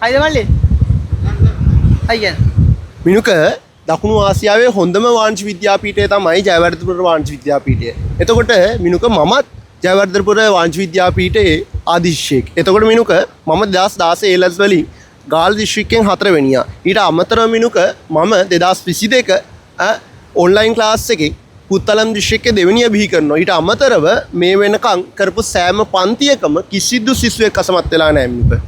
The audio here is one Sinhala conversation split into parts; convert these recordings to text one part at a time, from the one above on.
හයිද මල්ලි? අයියන්. මිනුක දකුණු ආසියාවේ හොඳම වාංශ විද්‍යාපීඨය තමයි ජයවර්ධනපුර වාංශ විද්‍යාපීඨය. එතකොට මිනුක මමත් ජයවර්ධනපුර වාංශ විද්‍යාපීඨයේ ආදිශේක්. එතකොට මිනුක මම 2016 A levels වලින් ගාල්ල දිස්ත්‍රික්කයෙන් 4 වෙනියා. ඊට අමතරව මිනුක මම 2022 ඔන්ලයින් ක්ලාස් එකේ පුත්තලම් දිස්ත්‍රික්කයේ දෙවෙනිය බිහි කරනවා. ඊට අමතරව මේ වෙනකන් කරපු සෑම පන්තියකම කිසිදු සිසුවෙක් අසමත් වෙලා නැහැ මිනුක.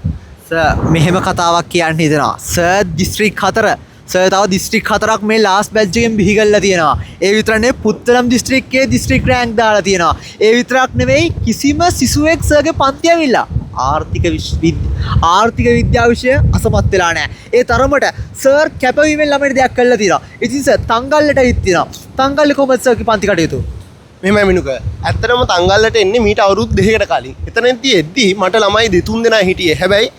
සර් මෙහෙම කතාවක් කියන්න හිතනවා. සර් දිස්ත්‍රික් 4 සර් තව දිස්ත්‍රික් 4ක් මේ ලාස්ට් බැච් එකෙන් බිහි කරලා තියෙනවා. ඒ විතර නෙවෙයි පුත්තලම් දිස්ත්‍රික්කයේ දිස්ත්‍රික් රෑන්ක් දාලා තියෙනවා. ඒ විතරක් නෙවෙයි කිසිම සිසුවෙක් සර්ගේ පන්ති ඇවිල්ලා ආර්ථික විද්‍යාව විෂය අසමත් වෙලා නැහැ. ඒ තරමට සර් කැපවීමෙන් ළමයිට දෙයක් කළා තියෙනවා. ඉතින් සර් තංගල්ලට ඇවිත් තියෙනවා. තංගල්ලේ කොහොමද සර්ගේ පන්ති කටයුතු? මෙහෙමයි මිනුක. ඇත්තටම තංගල්ලට එන්නේ මීට අවුරුදු 2කට කලින්. එතනදී එද්දි මට ළමයි 2-3 දෙනා හිටියේ. හැබැයි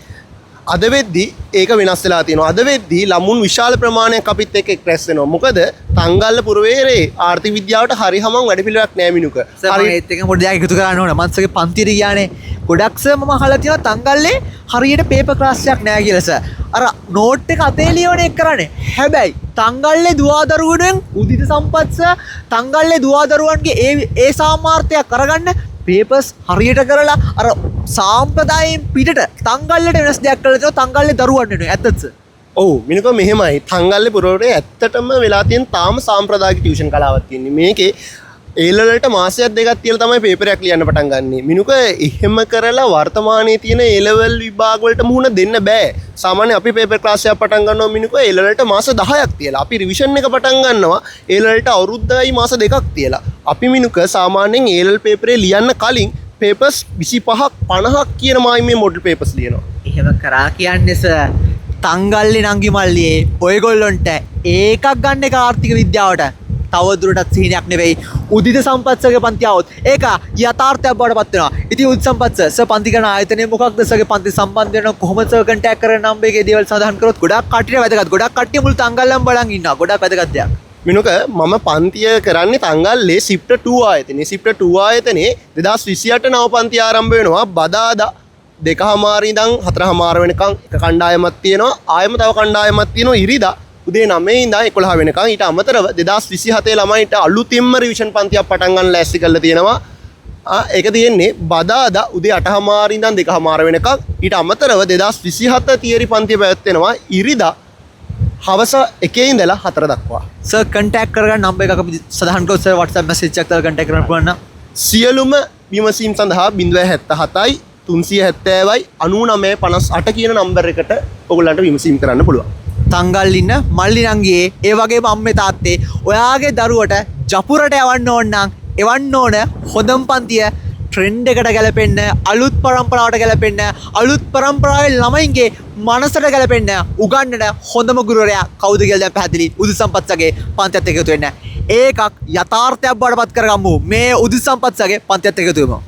අද වෙද්දි ඒක වෙනස් වෙලා තියෙනවා. අද වෙද්දි ළමුන් විශාල ප්‍රමාණයක් අපිත් එක්ක එක්රැස් වෙනවා. මොකද තංගල්ල පුරවැරේ ආර්ථික විද්‍යාවට හරි හමන් වැඩපිළිවෙලක් නෑ මිනුක. හරි ඒත් එකෙන් පොඩි දෙයක් එකතු කරන්න ඕන. මන්සගේ පන්තියට ගියානේ. ගොඩක් සර් මම අහලා තියෙනවා තංගල්ලේ හරියට පේපර් ක්ලාස් එකක් නෑ කියලා සර්. අර නෝට් එක අතේ ලියවන එක කරන්නේ. හැබැයි තංගල්ලේ දුවදරුවන්ගෙන් උදිත සම්පත් සර් තංගල්ලේ දුවදරුවන්ගේ ඒ සාමාර්ථයක් අරගන්න පේපර්ස් හරියට කරලා අර සාම්ප්‍රදායෙන් පිටට තංගල්ලට වෙනස් දෙයක් කරලා තියෙනවා. තංගල්ලේ දරුවන් වෙනවා. ඇත්තද සර්? ඔව් මිනුක මෙහෙමයි. තංගල්ලේ පුරවැරේ ඇත්තටම වෙලා තියෙන තාම සාම්ප්‍රදායික ටියුෂන් කලාවක් තියෙන්නේ. මේකේ ඒලවලට මාසයක් දෙකක් තියලා තමයි පේපරයක් ලියන්න පටන් ගන්නෙ. මිනුක එහෙම කරලා වර්තමානයේ තියෙන ඒලෙවල් විභාග වලට මුහුණ දෙන්න බෑ. සාමාන්‍යයෙන් අපි පේපර් ක්ලාස් එකක් පටන් ගන්නවා මිනුක ඒලවලට මාස 10ක් තියලා. අපි රිවිෂන් එක පටන් ගන්නවා ඒලවලට අවුරුද්දයි මාස 2ක් තියලා. අපි මිනුක සාමාන්‍යයෙන් ඒලෙවල් පේපරේ ලියන්න කලින් පේපර්ස් 25ක් 50ක් කියන මායිමේ මොඩල් පේපර්ස් ලියනවා. එහෙම කරා කියන්නේ සර් තංගල්ලේ නංගි මල්ලියේ ඔයගොල්ලොන්ට ඒකක් ගන්න එක ආර්ථික විද්‍යාවට තවදුරටත් සිහිනයක් නෙවෙයි. උදිත සම්පත්සගේ පන්ති આવොත් ඒක යථාර්ථයක් බවට පත් වෙනවා. ඉතින් උදිත සම්පත්ස සර් පන්ති කරන ආයතනය මොකක්ද සර්ගේ පන්ති සම්බන්ධ වෙන කොහොමද සර් කන්ටැක්ට් කරන නම්බර් එකේ දේවල් සඳහන් කරොත් ගොඩක් කට්ටියට වැදගත්. ගොඩක් කට්ටිය මුළු තංගල්ලම බලන් ඉන්නවා. ගොඩක් වැදගත් දෙයක්. මිනුක මම පන්තිය කරන්නේ තංගල්ලේ සිප්ට 2 ආයතනයේ. සිප්ට 2 ආයතනයේ 2028 නව පන්ති ආරම්භ වෙනවා. බදාදා 2:00 ඉඳන් 4:00 වෙනකන් එක කණ්ඩායමක් තියෙනවා. ආයෙම තව කණ්ඩායමක් තියෙනවා ඉරිදා උදේ 9 ඉඳන් 11 වෙනකන්. ඊට අමතරව 2027 ළමයින්ට අලුතින්ම රිවිෂන් පන්තියක් පටන් ගන්න ලෑස්ති කරලා තියෙනවා. ඒක තියෙන්නේ බදාදා උදේ 8:00 ඉඳන් 2:00 වෙනකන්. ඊට අමතරව 2027 තියරි පන්තිය පැවැත්වෙනවා ඉරිදා හවස 1 ඉඳලා 4 දක්වා. සර් කන්ටැක්ට් කරගන්න නම්බර් එකක් අපි සඳහන් කරොත් සර් WhatsApp message එකක් දාලා කන්ටැක්ට් කරන්න පුළුවන් නම් සියලුම විමසීම් සඳහා 077යි 370යි 9958 කියන නම්බර් එකට ඔයගොල්ලන්ට විමසීම් කරන්න පුළුවන්. තංගල් ඉන්න මල්ලි නංගියේ ඒ වගේම අම්මේ තාත්තේ ඔයාගේ දරුවට ජපුරට යවන්න ඕන නම් එවන්න ඕන හොඳම පන්තිය ට්‍රෙන්ඩ් එකට ගැලපෙන්න අලුත් පරම්පරාවට ගැලපෙන්න අලුත් පරම්පරාවේ ළමයින්ගේ මනසට ගැලපෙන්න උගන්නන හොඳම ගුරුවරයා කවුද කියලා දැන් පැහැදිලි. උදිත සම්පත්සගේ පන්තියත් එක්ක එකතු වෙන්න. ඒකක් යථාර්ථයක් බවට පත් කරගමු. මේ උදිත සම්පත්සගේ පන්තියත් එක්ක එකතු වෙමු.